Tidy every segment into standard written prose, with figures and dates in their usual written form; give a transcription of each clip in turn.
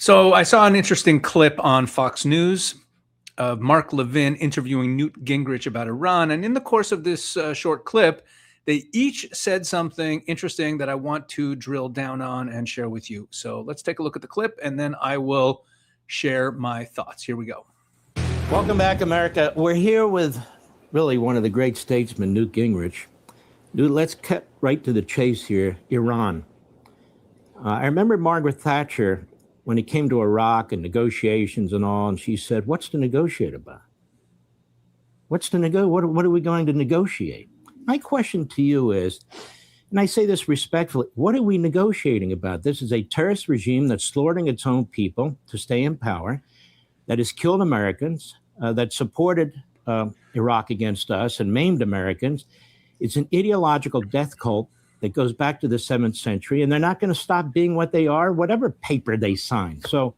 So I saw an interesting clip on Fox News of Mark Levin interviewing Newt Gingrich about Iran. And in the course of this short clip, they each said something interesting that I want to drill down on and share with you. So let's take a look at the clip, and then I will share my thoughts. Here we go. Welcome back, America. We're here with really one of the great statesmen, Newt Gingrich. Newt, let's cut right to the chase here, Iran. I remember Margaret Thatcher, when it came to Iraq and negotiations and all, and she said, what's to negotiate about? What are we going to negotiate? My question to you is, and I say this respectfully, what are we negotiating about? This is a terrorist regime that's slaughtering its own people to stay in power, that has killed Americans, that supported Iraq against us and maimed Americans. It's an ideological death cult that goes back to the 7th century, and they're not going to stop being what they are, whatever paper they sign. So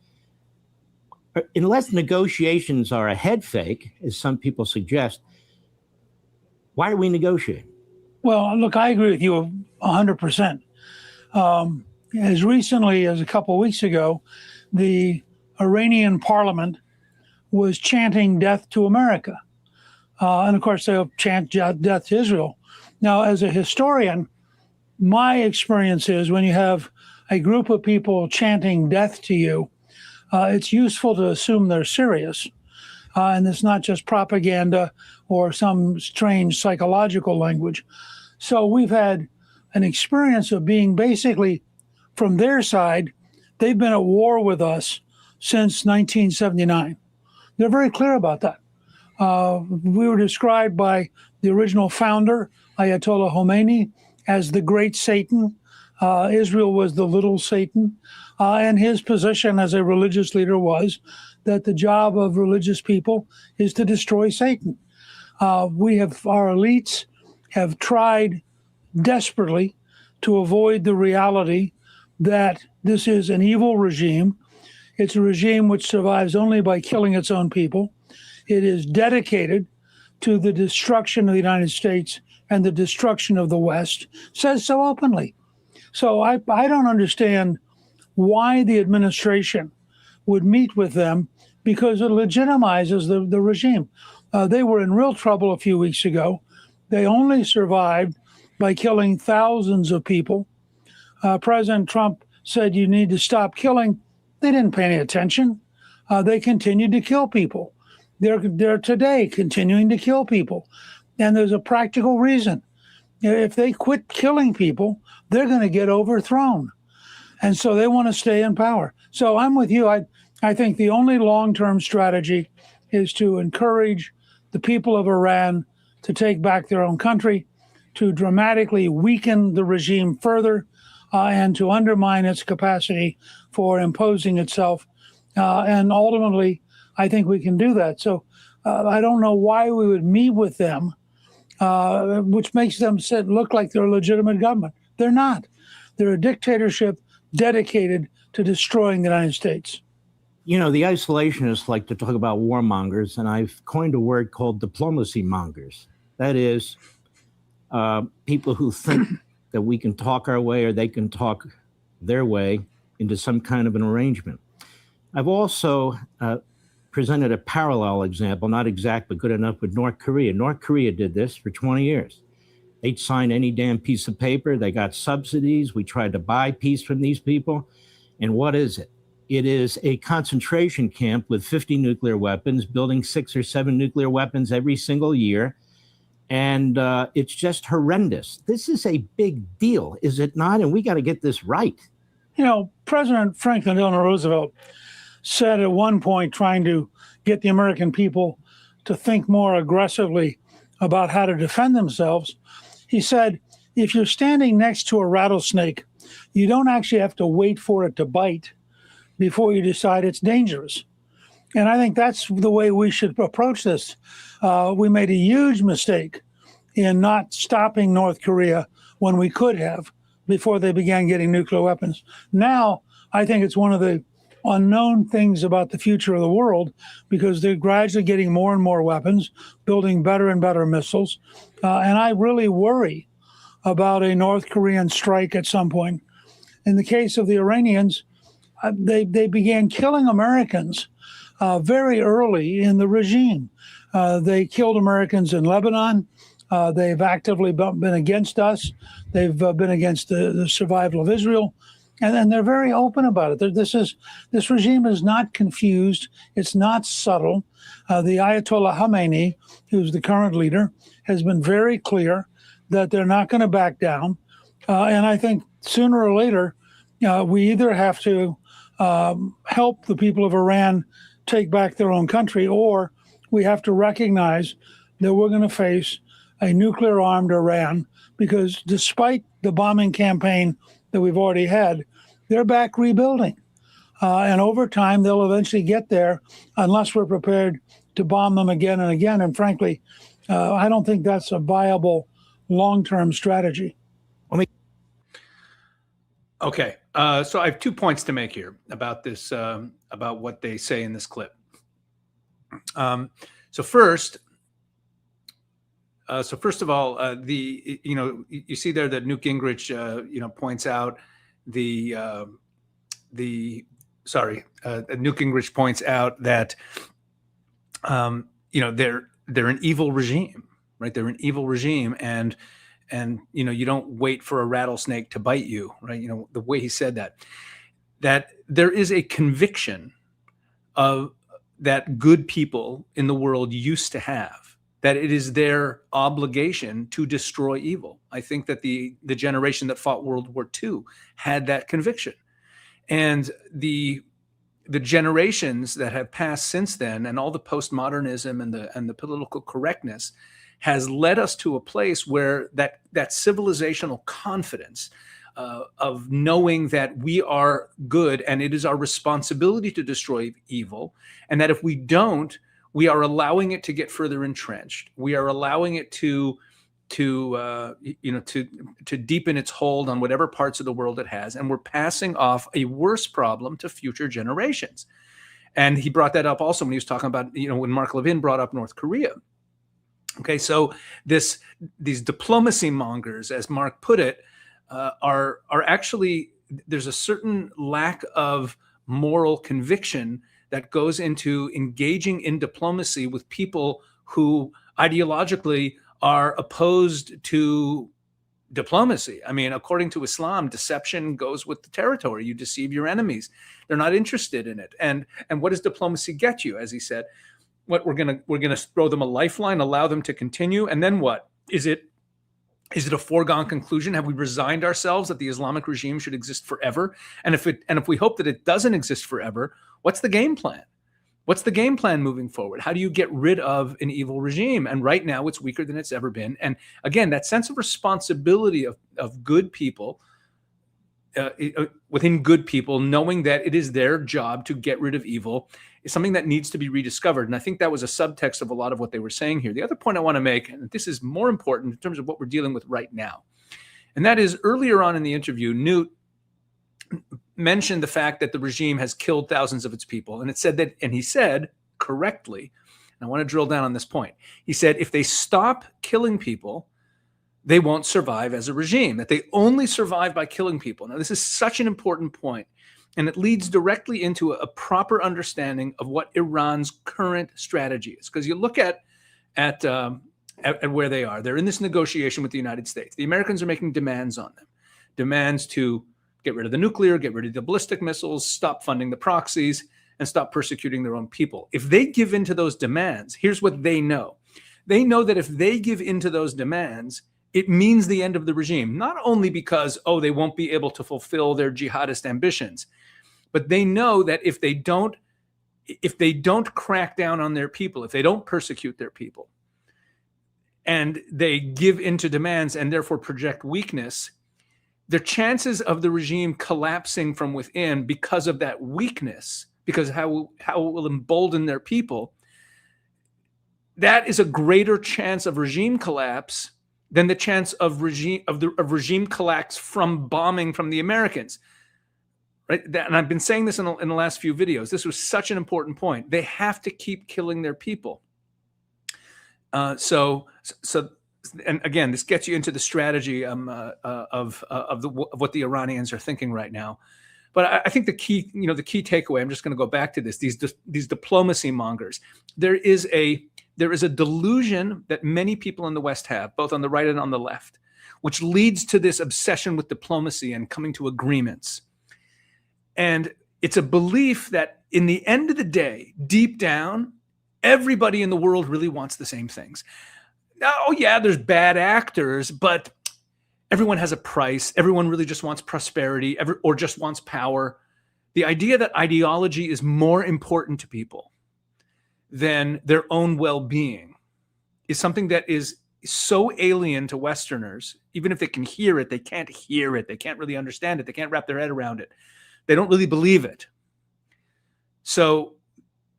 unless negotiations are a head fake, as some people suggest, why are we negotiating? Well, look, I agree with you 100%. As recently as a couple of weeks ago, the Iranian parliament was chanting death to America. And of course, they'll chant death to Israel. Now, as a historian, my experience is when you have a group of people chanting death to you, it's useful to assume they're serious. And it's not just propaganda or some strange psychological language. So we've had an experience of being basically, from their side, they've been at war with us since 1979. They're very clear about that. We were described by the original founder, Ayatollah Khomeini, as the great Satan. Israel was the little Satan. And his position as a religious leader was that the job of religious people is to destroy Satan. Our elites have tried desperately to avoid the reality that this is an evil regime. It's a regime which survives only by killing its own people. It is dedicated to the destruction of the United States and the destruction of the West, says so openly. So I don't understand why the administration would meet with them, because it legitimizes the regime. They were in real trouble a few weeks ago. They only survived by killing thousands of people. President Trump said you need to stop killing. They didn't pay any attention. They continued to kill people. They're today continuing to kill people. And there's a practical reason. If they quit killing people, they're going to get overthrown. And so they want to stay in power. So I'm with you. I think the only long-term strategy is to encourage the people of Iran to take back their own country, to dramatically weaken the regime further, and to undermine its capacity for imposing itself. And ultimately, I think we can do that. So I don't know why we would meet with them, which makes them look like they're a legitimate government. They're not. They're a dictatorship dedicated to destroying the United States. You know, the isolationists like to talk about warmongers, and I've coined a word called diplomacy mongers. That is, people who think that we can talk our way or they can talk their way into some kind of an arrangement. I've also presented a parallel example, not exact, but good enough, with North Korea. North Korea did this for 20 years. They'd sign any damn piece of paper. They got subsidies. We tried to buy peace from these people. And what is it? It is a concentration camp with 50 nuclear weapons, building 6 or 7 nuclear weapons every single year. And it's just horrendous. This is a big deal, is it not? And we got to get this right. You know, President Franklin Delano Roosevelt said at one point, trying to get the American people to think more aggressively about how to defend themselves, he said, if you're standing next to a rattlesnake, you don't actually have to wait for it to bite before you decide it's dangerous. And I think that's the way we should approach this. We made a huge mistake in not stopping North Korea when we could have before they began getting nuclear weapons. Now, I think it's one of the unknown things about the future of the world, because they're gradually getting more and more weapons, building better and better missiles. And I really worry about a North Korean strike at some point. In the case of the Iranians, they began killing Americans very early in the regime. They killed Americans in Lebanon. They've actively been against us. They've been against the survival of Israel. And they're very open about it. This regime is not confused. It's not subtle. The Ayatollah Khamenei, who's the current leader, has been very clear that they're not going to back down. And I think sooner or later, we either have to help the people of Iran take back their own country, or we have to recognize that we're going to face a nuclear-armed Iran, because despite the bombing campaign that we've already had, they're back rebuilding. And over time, they'll eventually get there unless we're prepared to bomb them again and again. And frankly, I don't think that's a viable long-term strategy. Okay, so I have 2 points to make here about this, about what they say in this clip. So first of all, you see there that Newt Gingrich, points out Newt Gingrich points out that, they're an evil regime, right? They're an evil regime, and you don't wait for a rattlesnake to bite you, right? The way he said that there is a conviction of that good people in the world used to have, that it is their obligation to destroy evil. I think that the generation that fought World War II had that conviction. And the generations that have passed since then, and all the postmodernism and the political correctness, has led us to a place where that civilizational confidence of knowing that we are good and it is our responsibility to destroy evil, and that if we don't, we are allowing it to get further entrenched. We are allowing it to deepen its hold on whatever parts of the world it has, and we're passing off a worse problem to future generations. And he brought that up also when he was talking about, when Mark Levin brought up North Korea. Okay, so these diplomacy mongers, as Mark put it, are actually, there's a certain lack of moral conviction that goes into engaging in diplomacy with people who ideologically are opposed to diplomacy. I mean, according to Islam, deception goes with the territory. You deceive your enemies. They're not interested in it. And what does diplomacy get you? As he said, what we're gonna throw them a lifeline, allow them to continue, and then what? Is it a foregone conclusion? Have we resigned ourselves that the Islamic regime should exist forever? And if we hope that it doesn't exist forever, what's the game plan? What's the game plan moving forward? How do you get rid of an evil regime? And right now it's weaker than it's ever been. And again, that sense of responsibility of good people, within good people, knowing that it is their job to get rid of evil, is something that needs to be rediscovered. And I think that was a subtext of a lot of what they were saying here. The other point I want to make, and this is more important in terms of what we're dealing with right now, and that is earlier on in the interview, Newt mentioned the fact that the regime has killed thousands of its people. And he said correctly, and I want to drill down on this point. He said, if they stop killing people, they won't survive as a regime, that they only survive by killing people. Now, this is such an important point, and it leads directly into a proper understanding of what Iran's current strategy is. Because you look at where they are. They're in this negotiation with the United States. The Americans are making demands on them, demands to get rid of the nuclear, get rid of the ballistic missiles, stop funding the proxies, and stop persecuting their own people. If they give in to those demands, here's what they know. They know that if they give in to those demands, it means the end of the regime, not only because, they won't be able to fulfill their jihadist ambitions, but they know that if they don't crack down on their people, if they don't persecute their people, and they give into demands and therefore project weakness, the chances of the regime collapsing from within because of that weakness, because how it will embolden their people, that is a greater chance of regime collapse than the chance of regime collapse from bombing from the Americans. Right? And I've been saying this in the last few videos. This was such an important point. They have to keep killing their people. And again, this gets you into the strategy of what the Iranians are thinking right now. But I think the key takeaway, I'm just going to go back to this, these diplomacy mongers. There is a delusion that many people in the West have, both on the right and on the left, which leads to this obsession with diplomacy and coming to agreements. And it's a belief that in the end of the day, deep down, everybody in the world really wants the same things. Oh yeah, there's bad actors, but everyone has a price. Everyone really just wants prosperity or just wants power. The idea that ideology is more important to people than their own well-being is something that is so alien to Westerners. Even if they can hear it, they can't hear it. They can't really understand it. They can't wrap their head around it. They don't really believe it. So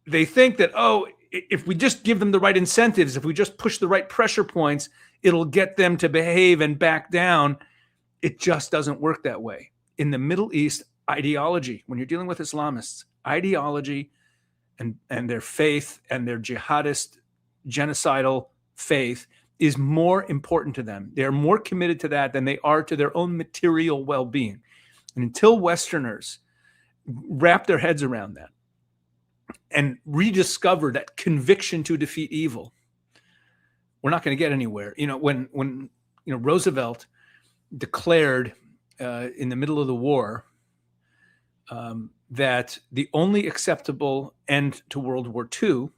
they think that, oh, if we just give them the right incentives, if we just push the right pressure points, it'll get them to behave and back down. It just doesn't work that way. In the Middle East, ideology, when you're dealing with Islamists, ideology and their faith and their jihadist, genocidal faith is more important to them. They're more committed to that than they are to their own material well-being. And until Westerners wrap their heads around that and rediscover that conviction to defeat evil, we're not going to get anywhere. When Roosevelt declared in the middle of the war that the only acceptable end to World War II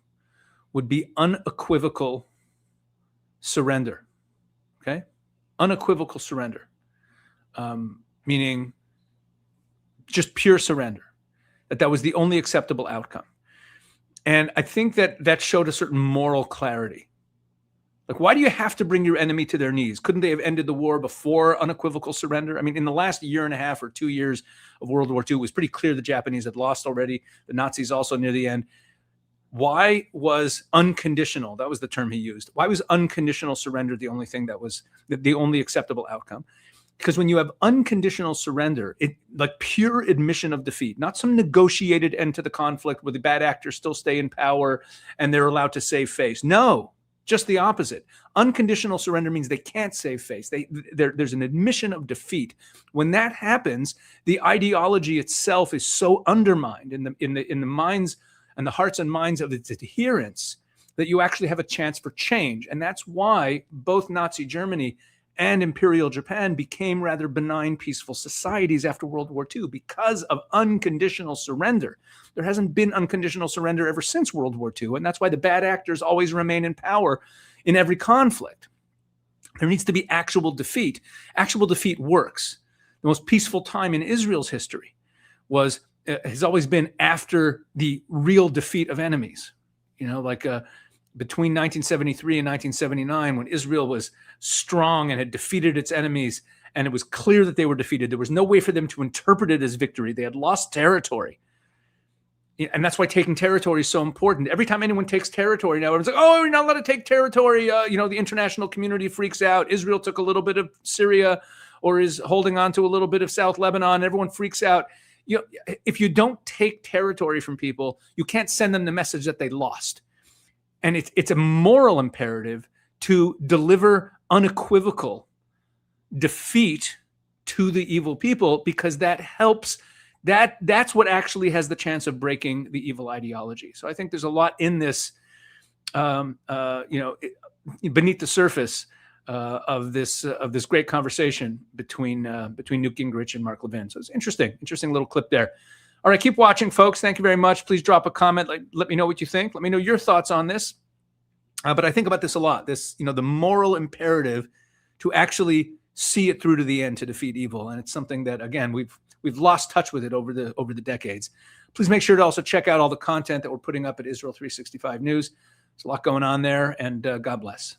would be unequivocal surrender. Okay? Unequivocal surrender. Meaning just pure surrender. That was the only acceptable outcome. And I think that showed a certain moral clarity. Like, why do you have to bring your enemy to their knees? Couldn't they have ended the war before unequivocal surrender? I mean, in the last year and a half or 2 years of World War II, it was pretty clear the Japanese had lost already. The Nazis also near the end. Why was unconditional? That was the term he used. Why was unconditional surrender the only thing that was the only acceptable outcome? Because when you have unconditional surrender, it like pure admission of defeat, not some negotiated end to the conflict where the bad actors still stay in power and they're allowed to save face. No. Just the opposite. Unconditional surrender means they can't save face. There's an admission of defeat. When that happens, the ideology itself is so undermined in the minds and the hearts and minds of its adherents that you actually have a chance for change. And that's why both Nazi Germany and Imperial Japan became rather benign, peaceful societies after World War II because of unconditional surrender. There hasn't been unconditional surrender ever since World War II, and that's why the bad actors always remain in power in every conflict. There needs to be actual defeat. Actual defeat works. The most peaceful time in Israel's history has always been after the real defeat of enemies. Between 1973 and 1979, when Israel was strong and had defeated its enemies, and it was clear that they were defeated, there was no way for them to interpret it as victory. They had lost territory. And that's why taking territory is so important. Every time anyone takes territory now, everyone's like, oh, you're not allowed to take territory. The international community freaks out. Israel took a little bit of Syria or is holding on to a little bit of South Lebanon. Everyone freaks out. If you don't take territory from people, you can't send them the message that they lost. And it's a moral imperative to deliver unequivocal defeat to the evil people, because that helps. That's what actually has the chance of breaking the evil ideology. So I think there's a lot in this, beneath the surface of this great conversation between Newt Gingrich and Mark Levin. So it's interesting little clip there. All right, keep watching, folks. Thank you very much. Please drop a comment. Let me know what you think. Let me know your thoughts on this. But I think about this a lot. The moral imperative to actually see it through to the end to defeat evil, and it's something that, again, we've lost touch with it over the decades. Please make sure to also check out all the content that we're putting up at Israel 365 News. There's a lot going on there, and God bless.